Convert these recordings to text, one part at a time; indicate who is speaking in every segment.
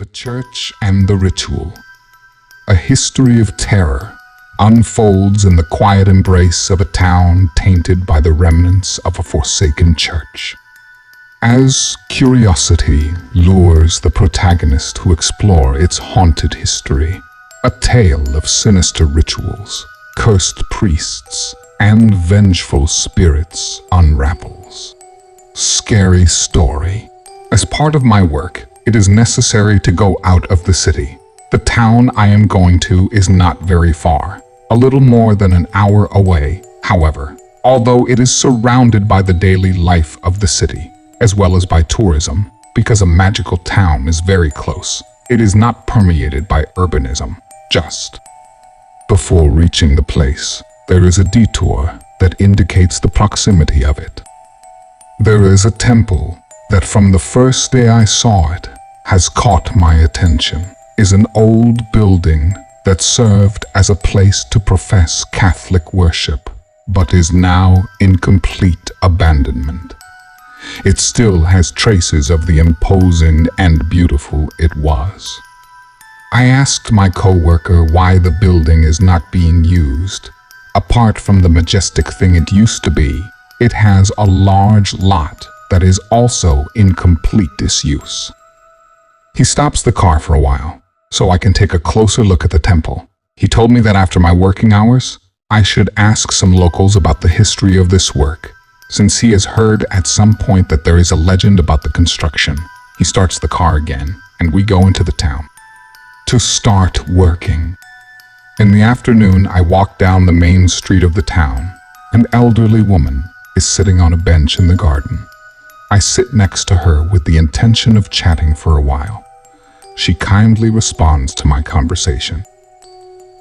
Speaker 1: The Church and the Ritual. A history of terror unfolds in the quiet embrace of a town tainted by the remnants of a forsaken church. As curiosity lures the protagonist to explore its haunted history, a tale of sinister rituals, cursed priests, and vengeful spirits unravels. Scary story. As part of my work, it is necessary to go out of the city. The town I am going to is not very far, a little more than an hour away. However, although it is surrounded by the daily life of the city, as well as by tourism, because a magical town is very close, it is not permeated by urbanism. Just before reaching the place, there is a detour that indicates the proximity of it. There is a temple that from the first day I saw it has caught my attention. Is an old building that served as a place to profess Catholic worship, but is now in complete abandonment. It still has traces of the imposing and beautiful it was. I asked my co-worker why the building is not being used. Apart from the majestic thing it used to be, it has a large lot that is also in complete disuse. He stops the car for a while, so I can take a closer look at the temple. He told me that after my working hours, I should ask some locals about the history of this work, since he has heard at some point that there is a legend about the construction. He starts the car again, and we go into the town to start working. In the afternoon, I walk down the main street of the town. An elderly woman is sitting on a bench in the garden. I sit next to her with the intention of chatting for a while. She kindly responds to my conversation.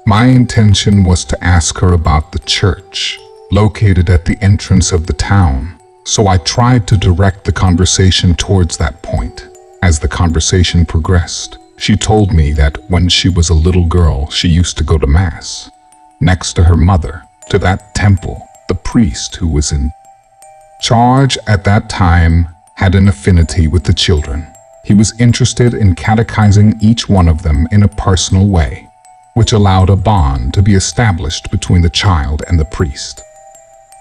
Speaker 1: My intention was to ask her about the church, located at the entrance of the town, so I tried to direct the conversation towards that point. As the conversation progressed, she told me that when she was a little girl, she used to go to Mass next to her mother, to that temple. The priest who was in charge at that time had an affinity with the children. He was interested in catechizing each one of them in a personal way, which allowed a bond to be established between the child and the priest.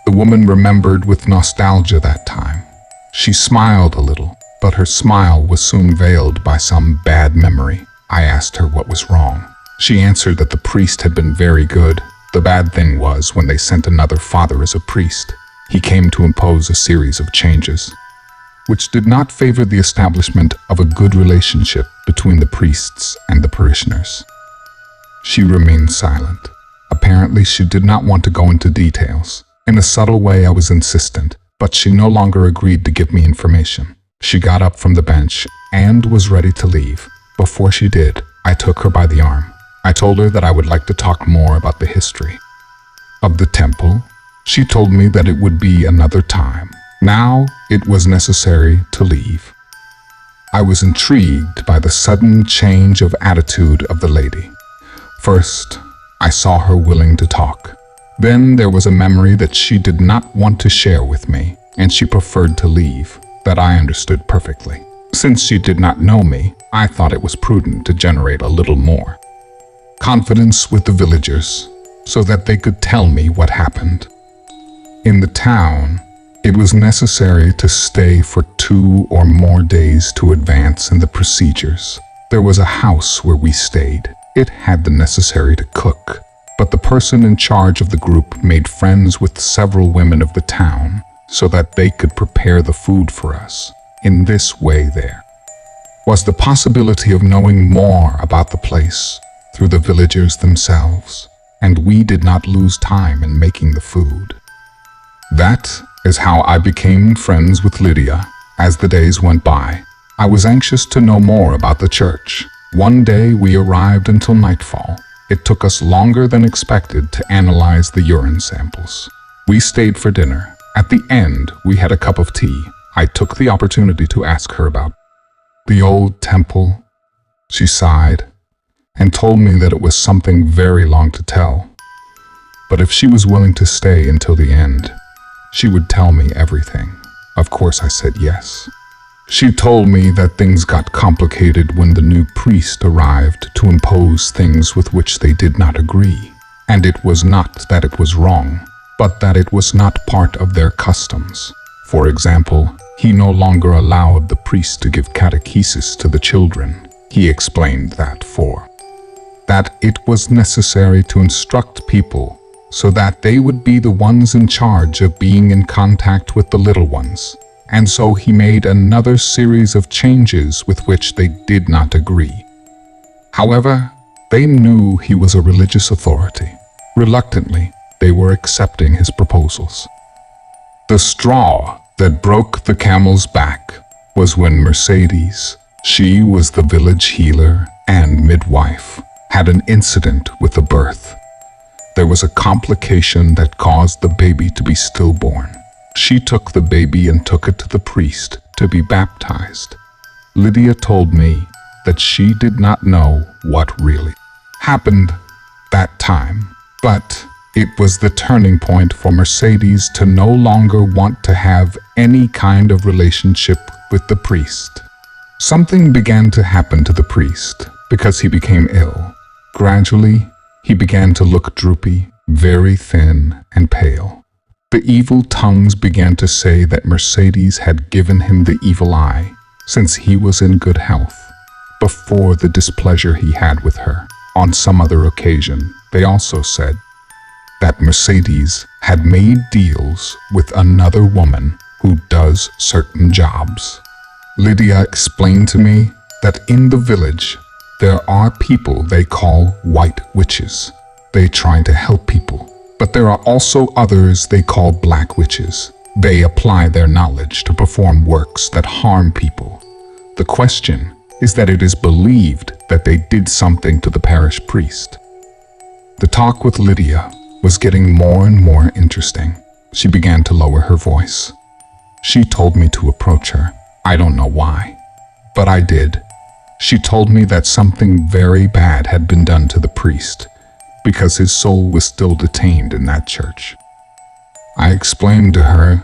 Speaker 1: The woman remembered with nostalgia that time. She smiled a little, but her smile was soon veiled by some bad memory. I asked her what was wrong. She answered that the priest had been very good. The bad thing was when they sent another father as a priest, he came to impose a series of changes, which did not favor the establishment of a good relationship between the priests and the parishioners. She remained silent. Apparently, she did not want to go into details. In a subtle way, I was insistent, but she no longer agreed to give me information. She got up from the bench and was ready to leave. Before she did, I took her by the arm. I told her that I would like to talk more about the history of the temple. She told me that it would be another time. Now it was necessary to leave. I was intrigued by the sudden change of attitude of the lady. First, I saw her willing to talk. Then there was a memory that she did not want to share with me, and she preferred to leave. That I understood perfectly. Since she did not know me, I thought it was prudent to generate a little more confidence with the villagers, so that they could tell me what happened. In the town, it was necessary to stay for 2 or more days to advance in the procedures. There was a house where we stayed. It had the necessary to cook, but the person in charge of the group made friends with several women of the town so that they could prepare the food for us. In this way, there was the possibility of knowing more about the place through the villagers themselves, and we did not lose time in making the food. That is how I became friends with Lydia. As the days went by, I was anxious to know more about the church. One day we arrived until nightfall. It took us longer than expected to analyze the urine samples. We stayed for dinner. At the end, we had a cup of tea. I took the opportunity to ask her about the old temple. She sighed and told me that it was something very long to tell, but if she was willing to stay until the end, she would tell me everything. Of course, I said yes. She told me that things got complicated when the new priest arrived to impose things with which they did not agree. And it was not that it was wrong, but that it was not part of their customs. For example, he no longer allowed the priest to give catechesis to the children. He explained that it was necessary to instruct people so that they would be the ones in charge of being in contact with the little ones. And so he made another series of changes with which they did not agree. However, they knew he was a religious authority. Reluctantly, they were accepting his proposals. The straw that broke the camel's back was when Mercedes, she was the village healer and midwife, had an incident with the birth. There was a complication that caused the baby to be stillborn. She took the baby and took it to the priest to be baptized. Lydia told me that she did not know what really happened that time, but it was the turning point for Mercedes to no longer want to have any kind of relationship with the priest. Something began to happen to the priest because he became ill. Gradually, he began to look droopy, very thin and pale. The evil tongues began to say that Mercedes had given him the evil eye since he was in good health. Before the displeasure he had with her on some other occasion, they also said that Mercedes had made deals with another woman who does certain jobs. Lydia explained to me that in the village, there are people they call white witches. They try to help people. But there are also others they call black witches. They apply their knowledge to perform works that harm people. The question is that it is believed that they did something to the parish priest. The talk with Lydia was getting more and more interesting. She began to lower her voice. She told me to approach her. I don't know why, but I did. She told me that something very bad had been done to the priest, because his soul was still detained in that church. I explained to her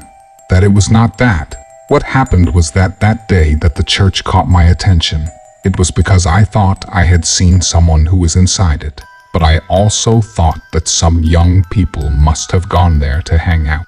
Speaker 1: that it was not that. What happened was that day that the church caught my attention, it was because I thought I had seen someone who was inside it, but I also thought that some young people must have gone there to hang out.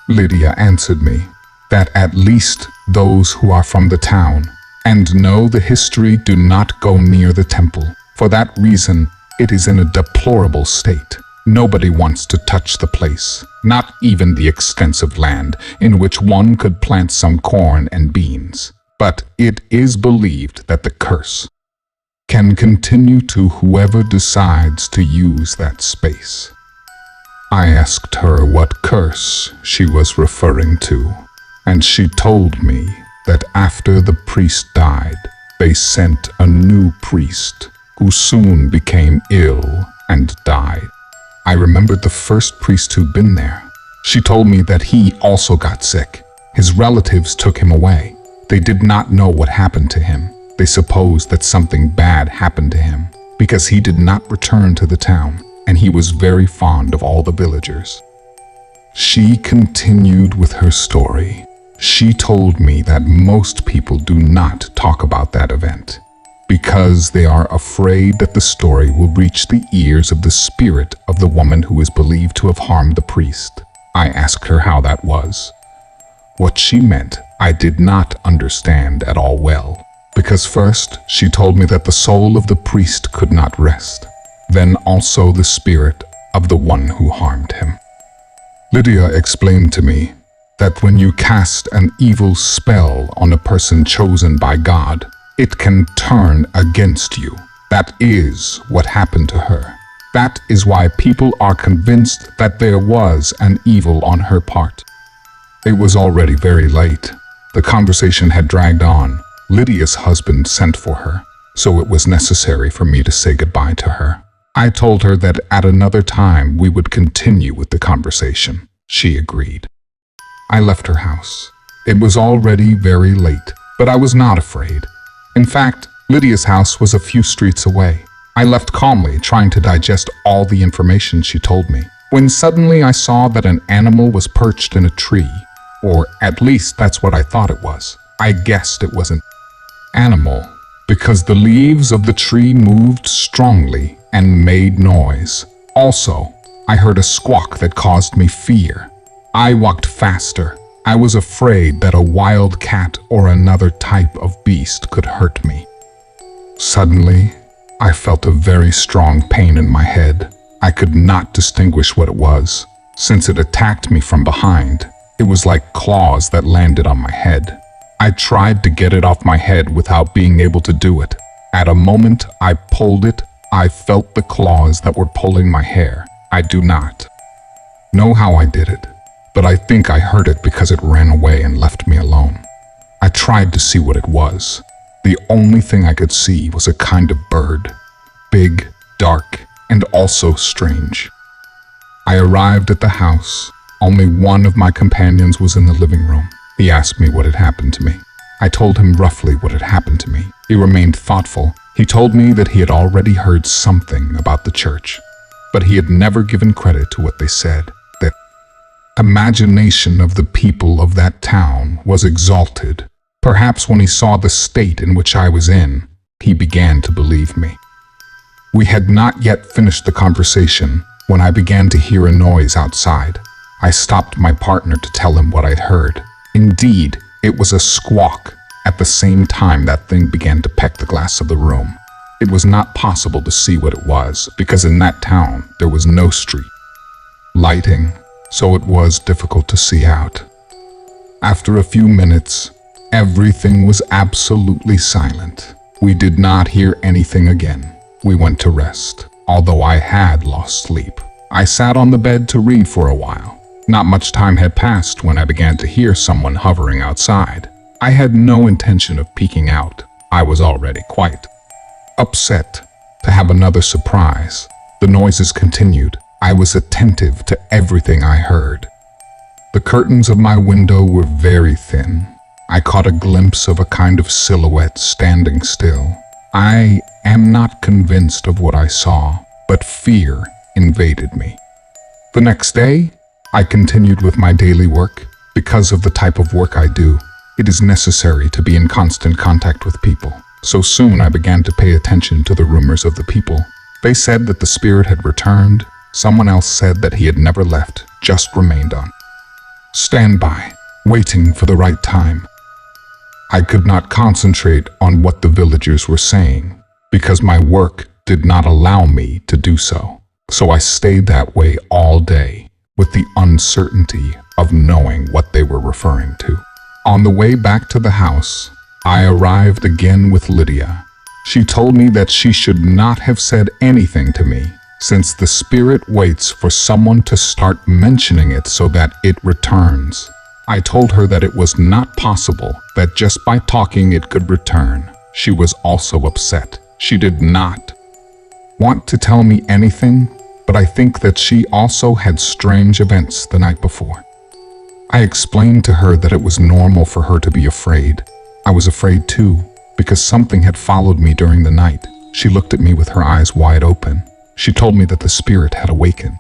Speaker 1: Lydia answered me that at least those who are from the town and know the history do not go near the temple. For that reason, it is in a deplorable state. Nobody wants to touch the place, not even the extensive land in which one could plant some corn and beans. But it is believed that the curse can continue to whoever decides to use that space. I asked her what curse she was referring to, and she told me that after the priest died, they sent a new priest who soon became ill and died. I remembered the first priest who'd been there. She told me that he also got sick. His relatives took him away. They did not know what happened to him. They supposed that something bad happened to him because he did not return to the town, and he was very fond of all the villagers. She continued with her story. She told me that most people do not talk about that event, because they are afraid that the story will reach the ears of the spirit of the woman who is believed to have harmed the priest. I asked her how that was. What she meant, I did not understand at all well, because first she told me that the soul of the priest could not rest, then also the spirit of the one who harmed him. Lydia explained to me that when you cast an evil spell on a person chosen by God, it can turn against you. That is what happened to her. That is why people are convinced that there was an evil on her part. It was already very late. The conversation had dragged on. Lydia's husband sent for her, so it was necessary for me to say goodbye to her. I told her that at another time we would continue with the conversation. She agreed. I left her house. It was already very late, but I was not afraid. In fact, Lydia's house was a few streets away. I left calmly, trying to digest all the information she told me, when suddenly I saw that an animal was perched in a tree, or at least that's what I thought it was. I guessed it was an animal because the leaves of the tree moved strongly and made noise. Also, I heard a squawk that caused me fear. I walked faster. I was afraid that a wild cat or another type of beast could hurt me. Suddenly, I felt a very strong pain in my head. I could not distinguish what it was. Since it attacked me from behind, it was like claws that landed on my head. I tried to get it off my head without being able to do it. At a moment I pulled it, I felt the claws that were pulling my hair. I do not know how I did it, but I think I heard it because it ran away and left me alone. I tried to see what it was. The only thing I could see was a kind of bird, big, dark, and also strange. I arrived at the house. Only one of my companions was in the living room. He asked me what had happened to me. I told him roughly what had happened to me. He remained thoughtful. He told me that he had already heard something about the church, but he had never given credit to what they said. The imagination of the people of that town was exalted. Perhaps when he saw the state in which I was in, he began to believe me. We had not yet finished the conversation when I began to hear a noise outside. I stopped my partner to tell him what I'd heard. Indeed, it was a squawk. At the same time, that thing began to peck the glass of the room. It was not possible to see what it was, because in that town there was no street lighting, so it was difficult to see out. After a few minutes, everything was absolutely silent. We did not hear anything again. We went to rest. Although I had lost sleep, I sat on the bed to read for a while. Not much time had passed when I began to hear someone hovering outside. I had no intention of peeking out. I was already quite upset to have another surprise. The noises continued. I was attentive to everything I heard. The curtains of my window were very thin. I caught a glimpse of a kind of silhouette standing still. I am not convinced of what I saw, but fear invaded me. The next day, I continued with my daily work. Because of the type of work I do, it is necessary to be in constant contact with people. So soon I began to pay attention to the rumors of the people. They said that the spirit had returned. Someone else said that he had never left, just remained on standby, waiting for the right time. I could not concentrate on what the villagers were saying, because my work did not allow me to do so. So I stayed that way all day, with the uncertainty of knowing what they were referring to. On the way back to the house, I arrived again with Lydia. She told me that she should not have said anything to me, since the spirit waits for someone to start mentioning it so that it returns. I told her that it was not possible, that just by talking it could return. She was also upset. She did not want to tell me anything, but I think that she also had strange events the night before. I explained to her that it was normal for her to be afraid. I was afraid too, because something had followed me during the night. She looked at me with her eyes wide open. She told me that the spirit had awakened.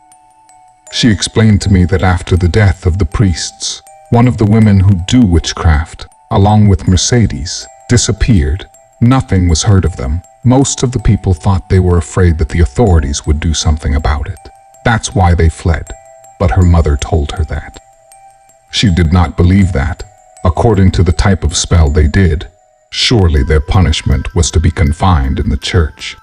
Speaker 1: She explained to me that after the death of the priests, one of the women who do witchcraft, along with Mercedes, disappeared. Nothing was heard of them. Most of the people thought they were afraid that the authorities would do something about it. That's why they fled. But her mother told her that. She did not believe that. According to the type of spell they did, surely their punishment was to be confined in the church.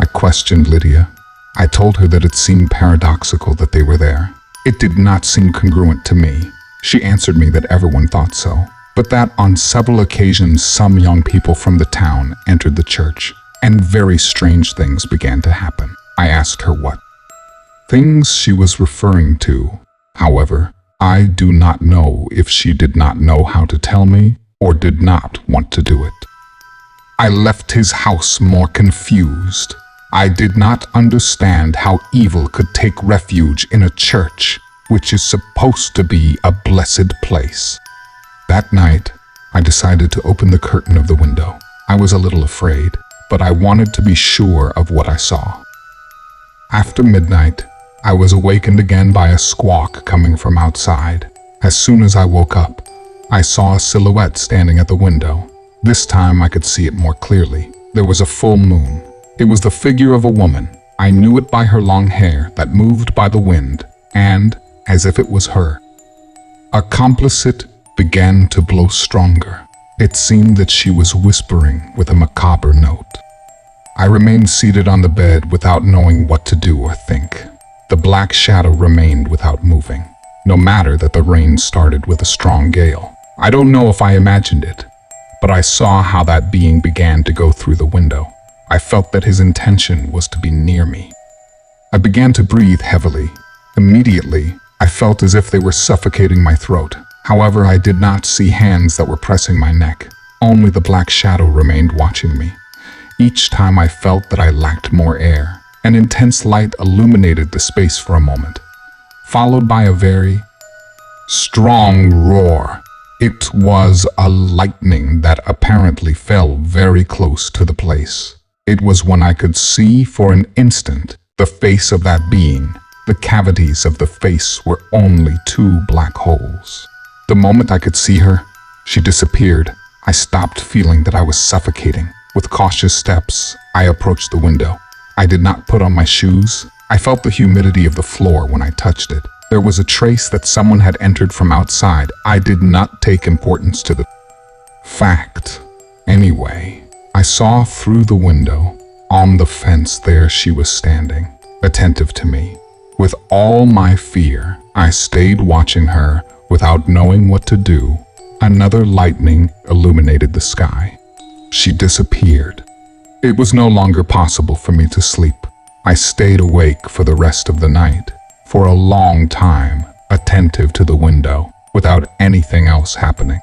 Speaker 1: I questioned Lydia. I told her that it seemed paradoxical that they were there. It did not seem congruent to me. She answered me that everyone thought so, but that on several occasions some young people from the town entered the church, and very strange things began to happen. I asked her what things she was referring to. However, I do not know if she did not know how to tell me or did not want to do it. I left his house more confused. I did not understand how evil could take refuge in a church, which is supposed to be a blessed place. That night, I decided to open the curtain of the window. I was a little afraid, but I wanted to be sure of what I saw. After midnight, I was awakened again by a squawk coming from outside. As soon as I woke up, I saw a silhouette standing at the window. This time I could see it more clearly. There was a full moon. It was the figure of a woman. I knew it by her long hair that moved by the wind, and, as if it was her, a complicit began to blow stronger. It seemed that she was whispering with a macabre note. I remained seated on the bed without knowing what to do or think. The black shadow remained without moving, no matter that the rain started with a strong gale. I don't know if I imagined it, but I saw how that being began to go through the window. I felt that his intention was to be near me. I began to breathe heavily. Immediately, I felt as if they were suffocating my throat. However, I did not see hands that were pressing my neck. Only the black shadow remained watching me. Each time I felt that I lacked more air. An intense light illuminated the space for a moment, followed by a very strong roar. It was a lightning that apparently fell very close to the place. It was when I could see for an instant the face of that being. The cavities of the face were only 2 black holes. The moment I could see her, she disappeared. I stopped feeling that I was suffocating. With cautious steps, I approached the window. I did not put on my shoes. I felt the humidity of the floor when I touched it. There was a trace that someone had entered from outside. I did not take importance to the fact. Anyway, I saw through the window. On the fence there she was standing, attentive to me. With all my fear, I stayed watching her without knowing what to do. Another lightning illuminated the sky. She disappeared. It was no longer possible for me to sleep. I stayed awake for the rest of the night, for a long time, attentive to the window, without anything else happening.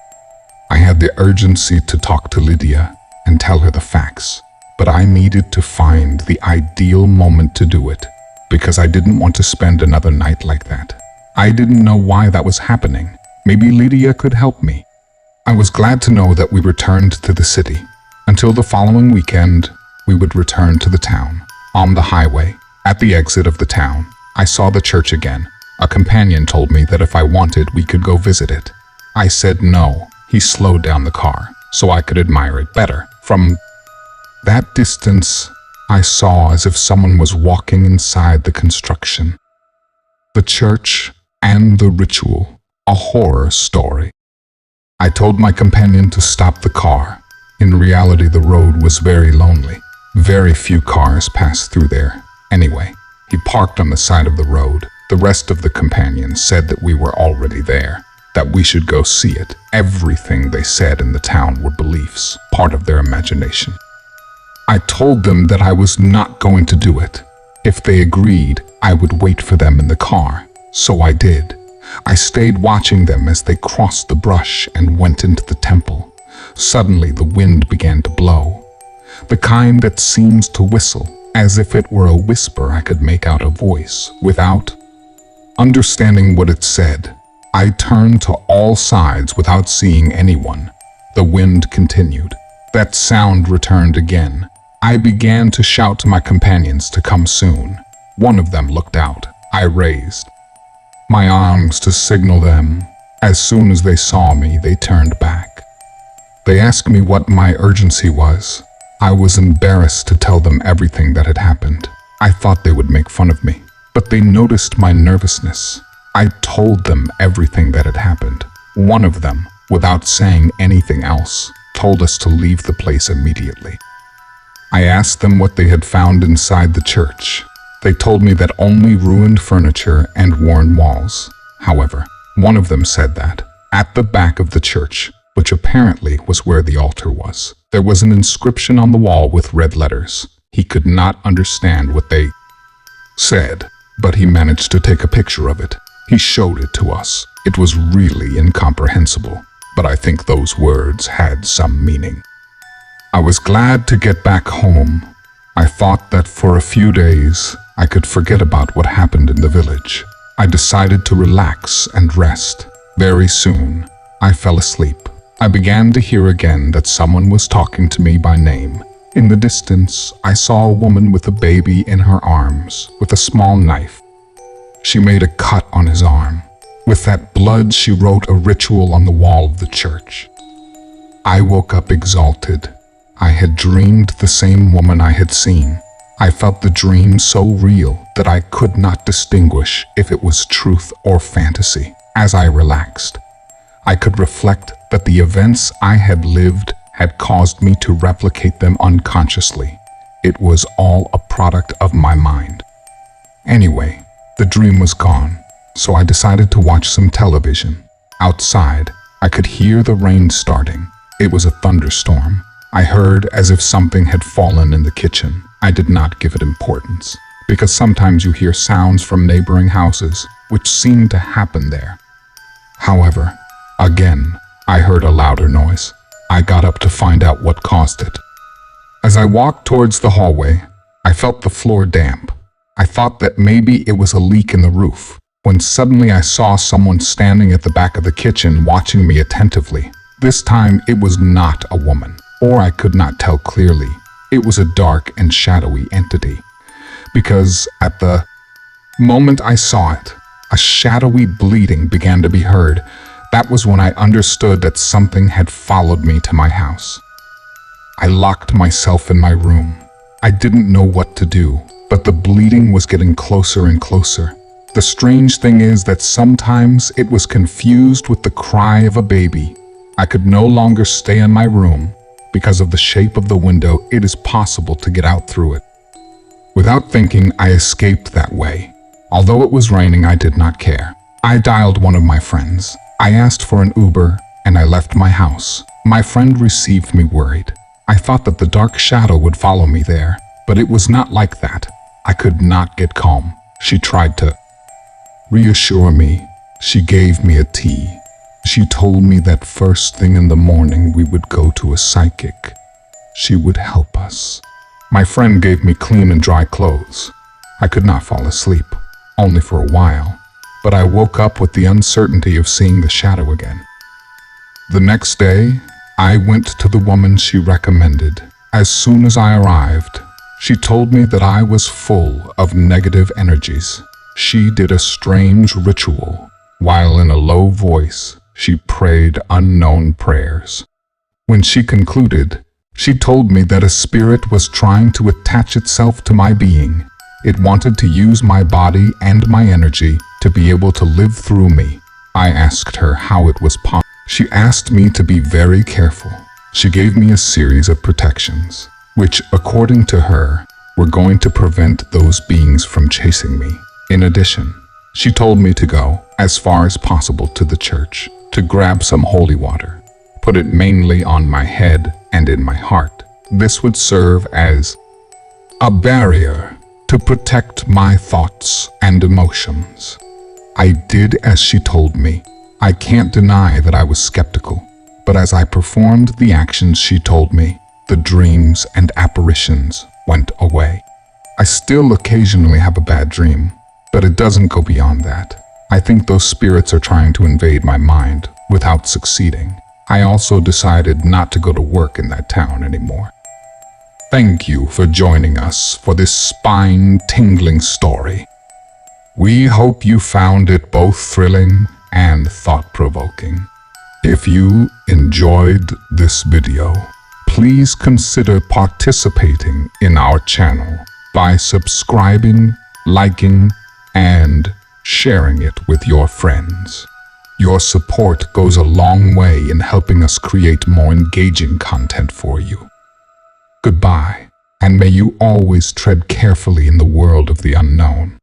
Speaker 1: I had the urgency to talk to Lydia and tell her the facts, but I needed to find the ideal moment to do it, because I didn't want to spend another night like that. I didn't know why that was happening. Maybe Lydia could help me. I was glad to know that we returned to the city. Until the following weekend, we would return to the town. On the highway, at the exit of the town, I saw the church again. A companion told me that if I wanted, we could go visit it. I said no. He slowed down the car so I could admire it better. From that distance, I saw as if someone was walking inside the construction. The church and the ritual, a horror story. I told my companion to stop the car. In reality, the road was very lonely. Very few cars passed through there. Anyway, he parked on the side of the road. The rest of the companions said that we were already there, that we should go see it. Everything they said in the town were beliefs, part of their imagination. I told them that I was not going to do it. If they agreed, I would wait for them in the car. So I did. I stayed watching them as they crossed the brush and went into the temple. Suddenly, the wind began to blow. The kind that seems to whistle, as if it were a whisper I could make out a voice without understanding what it said. I turned to all sides without seeing anyone. The wind continued. That sound returned again. I began to shout to my companions to come soon. One of them looked out. I raised my arms to signal them. As soon as they saw me, they turned back. They asked me what my urgency was. I was embarrassed to tell them everything that had happened. I thought they would make fun of me, but they noticed my nervousness. I told them everything that had happened. One of them, without saying anything else, told us to leave the place immediately. I asked them what they had found inside the church. They told me that only ruined furniture and worn walls. However, one of them said that, at the back of the church, which apparently was where the altar was, there was an inscription on the wall with red letters. He could not understand what they said, but he managed to take a picture of it. He showed it to us. It was really incomprehensible, but I think those words had some meaning. I was glad to get back home. I thought that for a few days, I could forget about what happened in the village. I decided to relax and rest. Very soon, I fell asleep. I began to hear again that someone was talking to me by name. In the distance, I saw a woman with a baby in her arms, with a small knife. She made a cut on his arm. With that blood, she wrote a ritual on the wall of the church. I woke up exalted. I had dreamed the same woman I had seen. I felt the dream so real that I could not distinguish if it was truth or fantasy. As I relaxed, I could reflect that the events I had lived had caused me to replicate them unconsciously. It was all a product of my mind. Anyway, the dream was gone, so I decided to watch some television. Outside, I could hear the rain starting. It was a thunderstorm. I heard as if something had fallen in the kitchen. I did not give it importance, because sometimes you hear sounds from neighboring houses, which seemed to happen there. However, again, I heard a louder noise. I got up to find out what caused it. As I walked towards the hallway, I felt the floor damp. I thought that maybe it was a leak in the roof, when suddenly I saw someone standing at the back of the kitchen watching me attentively. This time it was not a woman, or I could not tell clearly. It was a dark and shadowy entity, because at the moment I saw it, a shadowy bleating began to be heard. That was when I understood that something had followed me to my house. I locked myself in my room. I didn't know what to do, but the bleating was getting closer and closer. The strange thing is that sometimes it was confused with the cry of a baby. I could no longer stay in my room. Because of the shape of the window, it is possible to get out through it. Without thinking, I escaped that way. Although it was raining, I did not care. I dialed one of my friends. I asked for an Uber, and I left my house. My friend received me worried. I thought that the dark shadow would follow me there, but it was not like that. I could not get calm. She tried to reassure me. She gave me a tea. She told me that first thing in the morning we would go to a psychic. She would help us. My friend gave me clean and dry clothes. I could not fall asleep, only for a while, but I woke up with the uncertainty of seeing the shadow again. The next day, I went to the woman she recommended. As soon as I arrived, she told me that I was full of negative energies. She did a strange ritual, while in a low voice, she prayed unknown prayers. When she concluded, she told me that a spirit was trying to attach itself to my being. It wanted to use my body and my energy to be able to live through me. I asked her how it was possible. She asked me to be very careful. She gave me a series of protections, which, according to her, were going to prevent those beings from chasing me. In addition, she told me to go as far as possible to the church, to grab some holy water, put it mainly on my head and in my heart. This would serve as a barrier to protect my thoughts and emotions. I did as she told me. I can't deny that I was skeptical, but as I performed the actions she told me, the dreams and apparitions went away. I still occasionally have a bad dream, but it doesn't go beyond that. I think those spirits are trying to invade my mind without succeeding. I also decided not to go to work in that town anymore. Thank you for joining us for this spine-tingling story. We hope you found it both thrilling and thought-provoking. If you enjoyed this video, please consider participating in our channel by subscribing, liking, and sharing it with your friends. Your support goes a long way in helping us create more engaging content for you. Goodbye, and may you always tread carefully in the world of the unknown.